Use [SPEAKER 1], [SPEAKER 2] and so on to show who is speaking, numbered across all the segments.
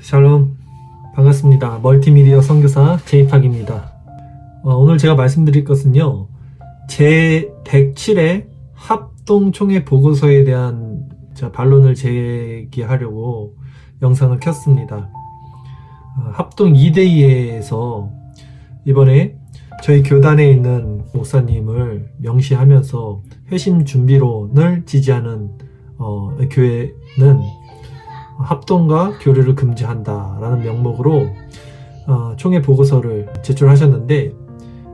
[SPEAKER 1] 샬롬, 반갑습니다. 멀티미디어 선교사 제이팍입니다. 오늘 제가 말씀드릴 것은요, 제107회 합동총회 보고서에 대한 반론을 제기하려고 영상을 켰습니다. 합동 2대2에서 이번에 저희 교단에 있는 목사님을 명시하면서 회심 준비론을 지지하는 교회는 합동과 교류를 금지한다라는 명목으로 총회 보고서를 제출하셨는데,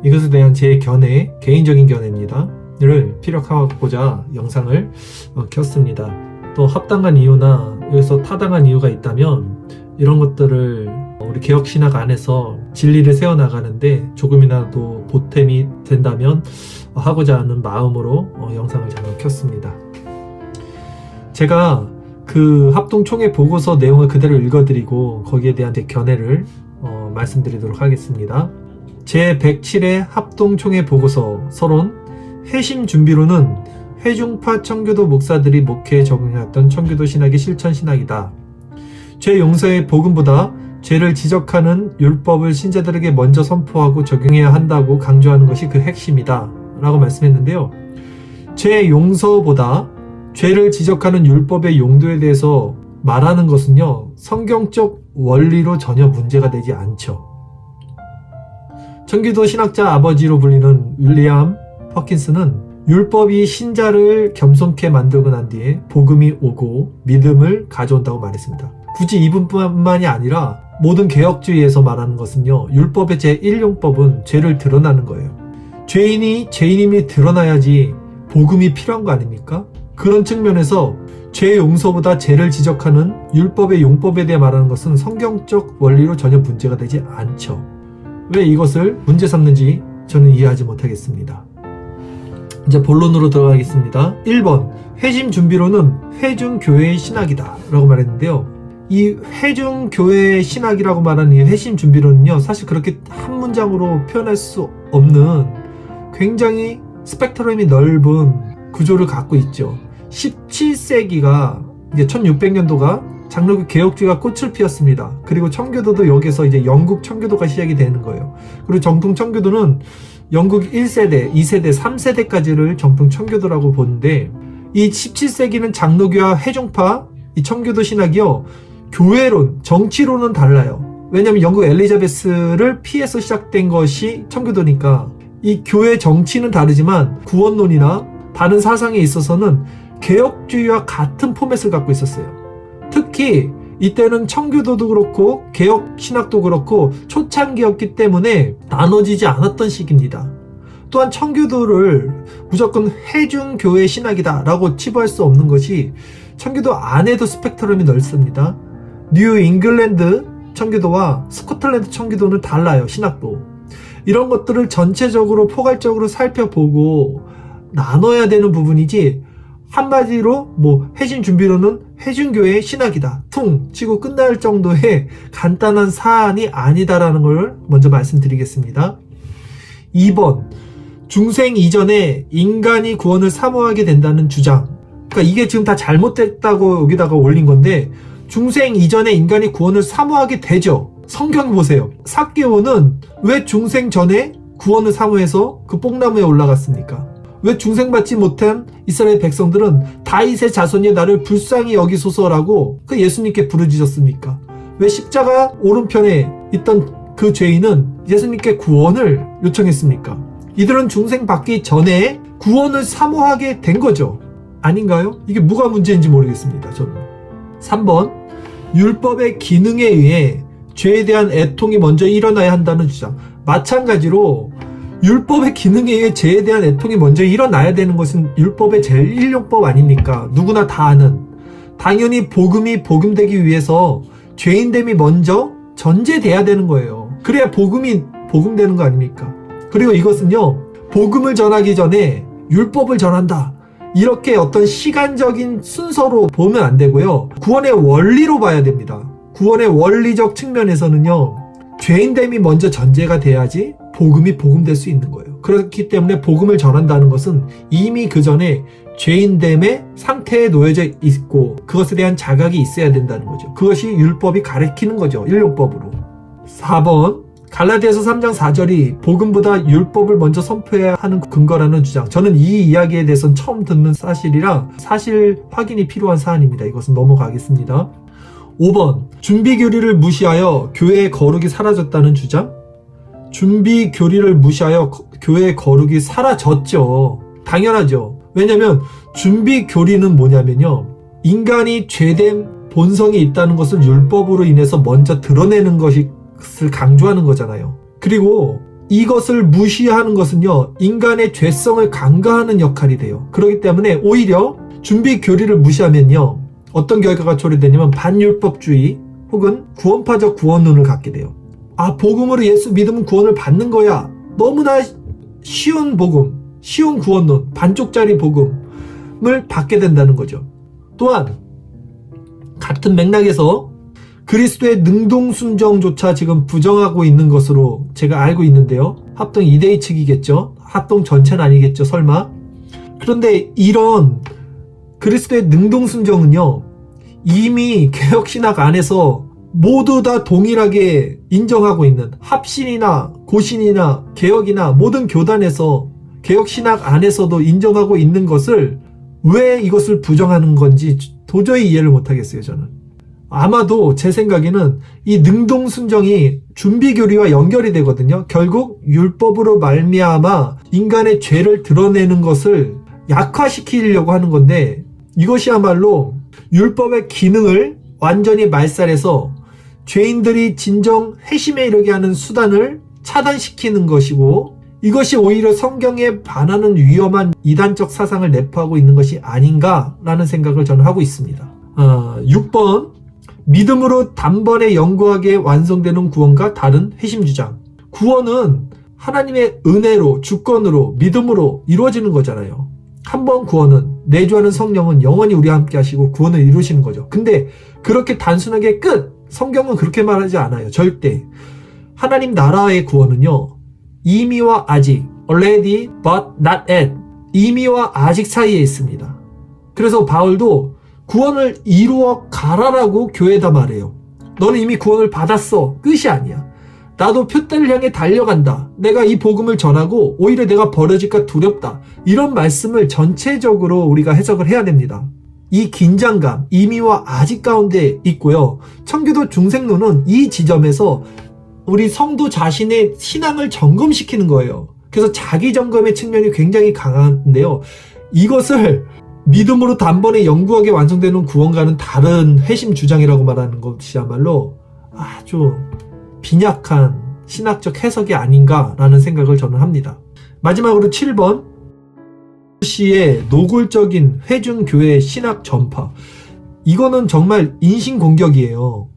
[SPEAKER 1] 이것에 대한 제 견해, 개인적인 견해입니다. 를 피력하고자 영상을 켰습니다. 또 합당한 이유나 여기서 타당한 이유가 있다면 이런 것들을 우리 개혁신학 안에서 진리를 세워나가는데 조금이라도 보탬이 된다면 하고자 하는 마음으로 영상을 잠깐 켰습니다. 제가 그 합동총회 보고서 내용을 그대로 읽어드리고 거기에 대한 제 견해를 말씀드리도록 하겠습니다. 제107회 합동총회 보고서 서론, 회심 준비론은 회중파 청교도 목사들이 목회에 적용해왔던 청교도 신학의 실천 신학이다. 죄 용서의 복음보다 죄를 지적하는 율법을 신자들에게 먼저 선포하고 적용해야 한다고 강조하는 것이 그 핵심이다 라고 말씀했는데요. 죄 용서보다 죄를 지적하는 율법의 용도에 대해서 말하는 것은요, 성경적 원리로 전혀 문제가 되지 않죠. 청교도 신학자 아버지로 불리는 윌리엄 퍼킨스는 율법이 신자를 겸손케 만들고 난 뒤에 복음이 오고 믿음을 가져온다고 말했습니다. 굳이 이분뿐만이 아니라 모든 개혁주의에서 말하는 것은요, 율법의 제1용법은 죄를 드러나는 거예요. 죄인이 죄인임이 드러나야지 복음이 필요한 거 아닙니까? 그런 측면에서 죄 용서보다 죄를 지적하는 율법의 용법에 대해 말하는 것은 성경적 원리로 전혀 문제가 되지 않죠. 왜 이것을 문제 삼는지 저는 이해하지 못하겠습니다. 이제 본론으로 들어가겠습니다. 1번, 회심 준비론은 회중교회의 신학이다 라고 말했는데요. 이 회중교회의 신학이라고 말하는 이 회심 준비론은요, 사실 그렇게 한 문장으로 표현할 수 없는 굉장히 스펙트럼이 넓은 구조를 갖고 있죠. 17세기가 이제 1600년도가 장로교 개혁주의가 꽃을 피웠습니다. 그리고 청교도도 여기서 이제 영국 청교도가 시작이 되는 거예요. 그리고 정통 청교도는 영국 1세대, 2세대, 3세대까지를 정통 청교도라고 보는데, 이 17세기는 장로교와 회중파, 이 청교도 신학이요, 교회론, 정치론은 달라요. 왜냐하면 영국 엘리자베스를 피해서 시작된 것이 청교도니까 이 교회 정치는 다르지만 구원론이나 다른 사상에 있어서는 개혁주의와 같은 포맷을 갖고 있었어요. 특히 이때는 청교도도 그렇고 개혁신학도 그렇고 초창기였기 때문에 나눠지지 않았던 시기입니다. 또한 청교도를 무조건 회중교회 신학이다 라고 치부할 수 없는 것이 청교도 안에도 스펙트럼이 넓습니다. 뉴 잉글랜드 청교도와 스코틀랜드 청교도는 달라요. 신학도. 이런 것들을 전체적으로 포괄적으로 살펴보고 나눠야 되는 부분이지, 한마디로 회심 준비론은 회중교회의 신학이다 퉁 치고 끝날 정도의 간단한 사안이 아니다라는 걸 먼저 말씀드리겠습니다. 2번, 중생 이전에 인간이 구원을 사모하게 된다는 주장. 그러니까 이게 지금 다 잘못됐다고 여기다가 올린 건데, 중생 이전에 인간이 구원을 사모하게 되죠. 성경 보세요. 삭개오는 왜 중생 전에 구원을 사모해서 그 뽕나무에 올라갔습니까? 왜 중생받지 못한 이스라엘 백성들은 다윗의 자손이 나를 불쌍히 여기소서라고 그 예수님께 부르짖었습니까? 왜 십자가 오른편에 있던 그 죄인은 예수님께 구원을 요청했습니까? 이들은 중생받기 전에 구원을 사모하게 된 거죠. 아닌가요? 이게 뭐가 문제인지 모르겠습니다. 저는. 3번, 율법의 기능에 의해 죄에 대한 애통이 먼저 일어나야 한다는 주장. 마찬가지로 율법의 기능에 의해 죄에 대한 애통이 먼저 일어나야 되는 것은 율법의 제1용법 아닙니까? 누구나 다 아는. 당연히 복음이 복음되기 위해서 죄인됨이 먼저 전제돼야 되는 거예요. 그래야 복음이 복음되는 거 아닙니까? 그리고 이것은요, 복음을 전하기 전에 율법을 전한다, 이렇게 어떤 시간적인 순서로 보면 안 되고요, 구원의 원리로 봐야 됩니다. 구원의 원리적 측면에서는요, 죄인됨이 먼저 전제가 돼야지 복음이 복음될 수 있는 거예요. 그렇기 때문에 복음을 전한다는 것은 이미 그 전에 죄인됨의 상태에 놓여져 있고 그것에 대한 자각이 있어야 된다는 거죠. 그것이 율법이 가리키는 거죠. 율법으로. 4번 갈라디아서 3장 4절이 복음보다 율법을 먼저 선포해야 하는 근거라는 주장. 저는 이 이야기에 대해서는 처음 듣는 사실이라 사실 확인이 필요한 사안입니다. 이것은 넘어가겠습니다. 5번 준비 교리를 무시하여 교회의 거룩이 사라졌다는 주장. 준비 교리를 무시하여 교회의 거룩이 사라졌죠. 당연하죠. 왜냐하면 준비 교리는 뭐냐면요, 인간이 죄된 본성이 있다는 것을 율법으로 인해서 먼저 드러내는 것을 강조하는 거잖아요. 그리고 이것을 무시하는 것은요, 인간의 죄성을 간과하는 역할이 돼요. 그렇기 때문에 오히려 준비 교리를 무시하면요, 어떤 결과가 초래되냐면 반율법주의 혹은 구원파적 구원론을 갖게 돼요. 아, 복음으로 예수 믿으면 구원을 받는 거야. 너무나 쉬운 복음, 쉬운 구원론, 반쪽짜리 복음을 받게 된다는 거죠. 또한 같은 맥락에서 그리스도의 능동순종조차 지금 부정하고 있는 것으로 제가 알고 있는데요. 합동 2대위 측이겠죠. 합동 전체는 아니겠죠, 설마. 그런데 이런 그리스도의 능동순종은요, 이미 개혁신학 안에서 모두 다 동일하게 인정하고 있는, 합신이나 고신이나 개혁이나 모든 교단에서 개혁신학 안에서도 인정하고 있는 것을 왜 이것을 부정하는 건지 도저히 이해를 못하겠어요. 저는 아마도 제 생각에는 이 능동순종이 준비교리와 연결이 되거든요. 결국 율법으로 말미암아 인간의 죄를 드러내는 것을 약화시키려고 하는 건데, 이것이야말로 율법의 기능을 완전히 말살해서 죄인들이 진정 회심에 이르게 하는 수단을 차단시키는 것이고, 이것이 오히려 성경에 반하는 위험한 이단적 사상을 내포하고 있는 것이 아닌가라는 생각을 저는 하고 있습니다. 6번 믿음으로 단번에 영구하게 완성되는 구원과 다른 회심 주장. 구원은 하나님의 은혜로, 주권으로, 믿음으로 이루어지는 거잖아요. 한 번 구원은, 내주하는 성령은 영원히 우리와 함께 하시고 구원을 이루시는 거죠. 근데 그렇게 단순하게 끝! 성경은 그렇게 말하지 않아요. 절대. 하나님 나라의 구원은요, 이미와 아직, already but not yet, 이미와 아직 사이에 있습니다. 그래서 바울도 구원을 이루어 가라라고 교회에다 말해요. 너는 이미 구원을 받았어. 끝이 아니야. 나도 표대를 향해 달려간다. 내가 이 복음을 전하고 오히려 내가 버려질까 두렵다. 이런 말씀을 전체적으로 우리가 해석을 해야 됩니다. 이 긴장감, 이미와 아직 가운데 있고요. 청교도 중생론은 이 지점에서 우리 성도 자신의 신앙을 점검시키는 거예요. 그래서 자기 점검의 측면이 굉장히 강한데요. 이것을 믿음으로 단번에 영구하게 완성되는 구원과는 다른 회심 주장이라고 말하는 것이야말로 아주 빈약한 신학적 해석이 아닌가라는 생각을 저는 합니다. 마지막으로 7번 씨의 노골적인 회중교회 신학 전파. 이거는 정말 인신공격이에요.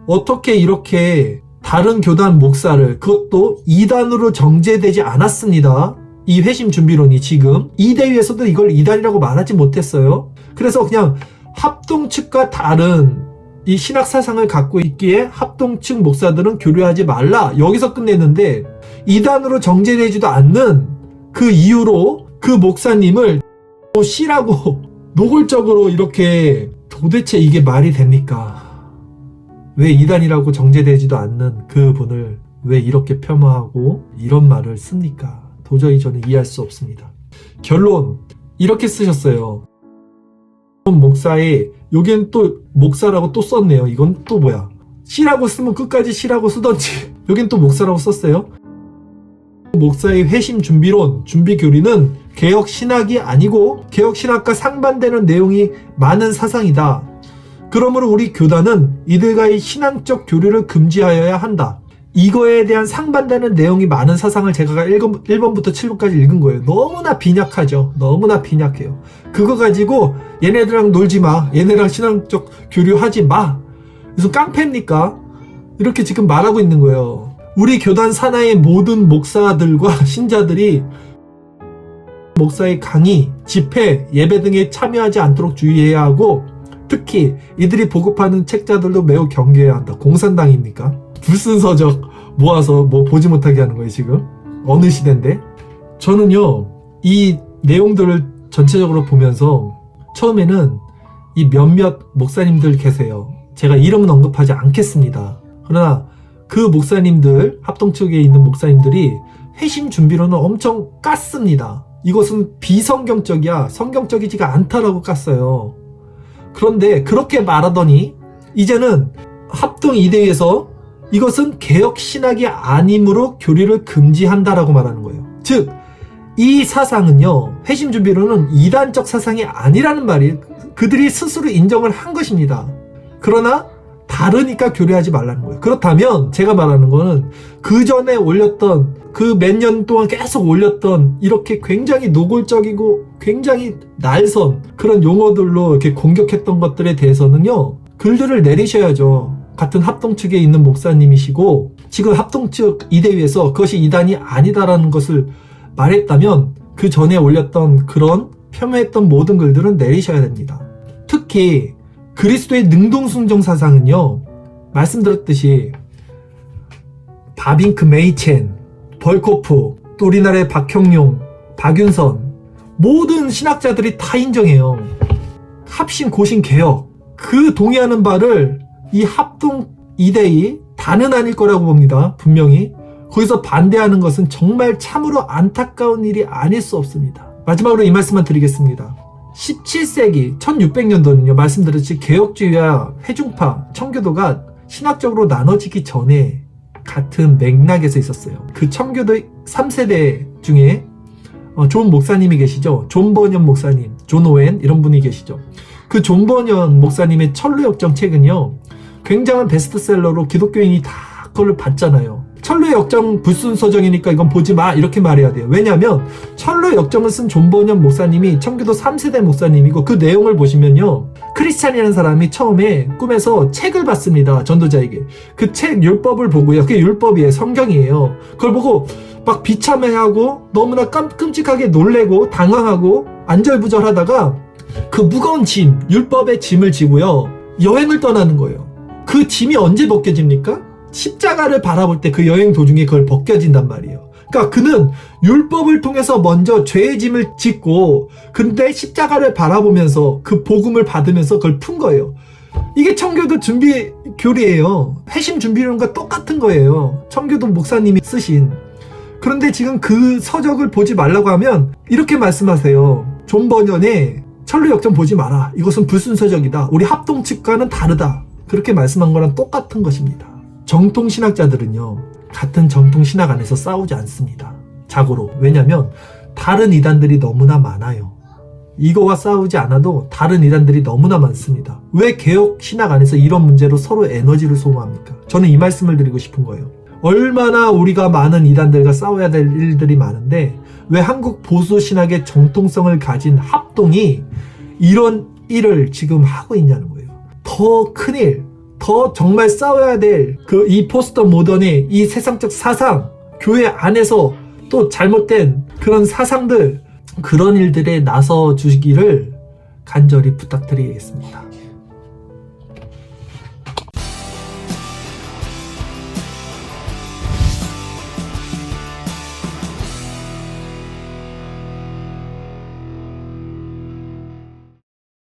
[SPEAKER 1] 어떻게 이렇게 다른 교단 목사를, 그것도 이단으로 정제되지 않았습니다. 이 회심 준비론이 지금 이대위에서도 이걸 이단이라고 말하지 못했어요. 그래서 그냥 합동 측과 다른 이 신학 사상을 갖고 있기에 합동 측 목사들은 교류하지 말라, 여기서 끝냈는데, 이단으로 정제되지도 않는 그 이유로 그 목사님을 C라고 노골적으로 이렇게, 도대체 이게 말이 됩니까? 왜 이단이라고 정제되지도 않는 그 분을 왜 이렇게 폄하하고 이런 말을 씁니까? 도저히 저는 이해할 수 없습니다. 결론, 이렇게 쓰셨어요. 목사의, 여기는 또 목사라고 또 썼네요. 이건 또 뭐야? C라고 쓰면 끝까지 C라고 쓰던지. 여긴 또 목사라고 썼어요. 목사의 회심 준비론, 준비교리는 개혁 신학이 아니고 개혁 신학과 상반되는 내용이 많은 사상이다. 그러므로 우리 교단은 이들과의 신앙적 교류를 금지하여야 한다. 이거에 대한 상반되는 내용이 많은 사상을 제가 1번부터 7번까지 읽은 거예요. 너무나 빈약하죠. 너무나 빈약해요. 그거 가지고 얘네들랑 놀지 마. 얘네랑 신앙적 교류하지 마. 그래서 깡패입니까? 이렇게 지금 말하고 있는 거예요. 우리 교단 산하의 모든 목사들과 신자들이 목사의 강의, 집회, 예배 등에 참여하지 않도록 주의해야 하고, 특히 이들이 보급하는 책자들도 매우 경계해야 한다. 공산당입니까? 불순서적 모아서 뭐 보지 못하게 하는 거예요, 지금? 어느 시대인데? 저는요, 이 내용들을 전체적으로 보면서 처음에는 이 몇몇 목사님들 계세요. 제가 이름은 언급하지 않겠습니다. 그러나 그 목사님들, 합동 측에 있는 목사님들이 회심 준비론을 엄청 깠습니다. 이것은 비성경적이야, 성경적이지가 않다라고 깠어요. 그런데 그렇게 말하더니 이제는 합동 이대회에서 이것은 개혁 신학이 아니므로 교리를 금지한다라고 말하는 거예요. 즉, 이 사상은요, 회심 준비론은 이단적 사상이 아니라는 말이 그들이 스스로 인정을 한 것입니다. 그러나 다르니까 교류하지 말라는 거예요. 그렇다면 제가 말하는 거는 그 전에 올렸던 그 몇 년 동안 계속 올렸던 이렇게 굉장히 노골적이고 굉장히 날선 그런 용어들로 이렇게 공격했던 것들에 대해서는요, 글들을 내리셔야죠. 같은 합동 측에 있는 목사님이시고 지금 합동 측 이대위에서 그것이 이단이 아니다라는 것을 말했다면 그 전에 올렸던 그런 폄훼했던 모든 글들은 내리셔야 됩니다. 특히 그리스도의 능동순종 사상은요, 말씀드렸듯이 바빙크 메이첸, 벌코프, 또 우리나라의 박형용, 박윤선 모든 신학자들이 다 인정해요. 합신, 고신, 개혁 그 동의하는 바를 이 합동 이대이 다는 아닐 거라고 봅니다. 분명히 거기서 반대하는 것은 정말 참으로 안타까운 일이 아닐 수 없습니다. 마지막으로 이 말씀만 드리겠습니다. 17세기 1600년도는요 말씀드렸듯이 개혁주의와 회중파, 청교도가 신학적으로 나눠지기 전에 같은 맥락에서 있었어요. 그 청교도 3세대 중에 존 목사님이 계시죠. 존 버년 목사님, 존 오웬 이런 분이 계시죠. 그 존 버년 목사님의 철로역정 책은요 굉장한 베스트셀러로 기독교인이 다 그걸 봤잖아요. 철로의 역정 불순서정이니까 이건 보지 마 이렇게 말해야 돼요. 왜냐하면 철로의 역정을 쓴 존 버년 목사님이 청교도 3세대 목사님이고 그 내용을 보시면요 크리스찬이라는 사람이 처음에 꿈에서 책을 봤습니다. 전도자에게. 그 책 율법을 보고요. 그게 율법이에요. 성경이에요. 그걸 보고 막 비참해하고 너무나 끔찍하게 놀래고 당황하고 안절부절하다가 그 무거운 짐, 율법의 짐을 지고요 여행을 떠나는 거예요. 그 짐이 언제 벗겨집니까? 십자가를 바라볼 때 그 여행 도중에 그걸 벗겨진단 말이에요. 그러니까 그는 율법을 통해서 먼저 죄의 짐을 짓고 근데 십자가를 바라보면서 그 복음을 받으면서 그걸 푼 거예요. 이게 청교도 준비 교리예요. 회심 준비론과 똑같은 거예요. 청교도 목사님이 쓰신. 그런데 지금 그 서적을 보지 말라고 하면 이렇게 말씀하세요. 존 버년의 철로 역정 보지 마라. 이것은 불순서적이다. 우리 합동 측과는 다르다. 그렇게 말씀한 거랑 똑같은 것입니다. 정통신학자들은요 같은 정통신학 안에서 싸우지 않습니다. 자고로. 왜냐하면 다른 이단들이 너무나 많아요. 이거와 싸우지 않아도 다른 이단들이 너무나 많습니다. 왜 개혁신학 안에서 이런 문제로 서로 에너지를 소모합니까? 저는 이 말씀을 드리고 싶은 거예요. 얼마나 우리가 많은 이단들과 싸워야 될 일들이 많은데 왜 한국 보수신학의 정통성을 가진 합동이 이런 일을 지금 하고 있냐는 거예요. 더 큰일, 더 정말 싸워야 될 이 포스트 모던의 이 세상적 사상, 교회 안에서 또 잘못된 그런 사상들, 그런 일들에 나서 주시기를 간절히 부탁드리겠습니다.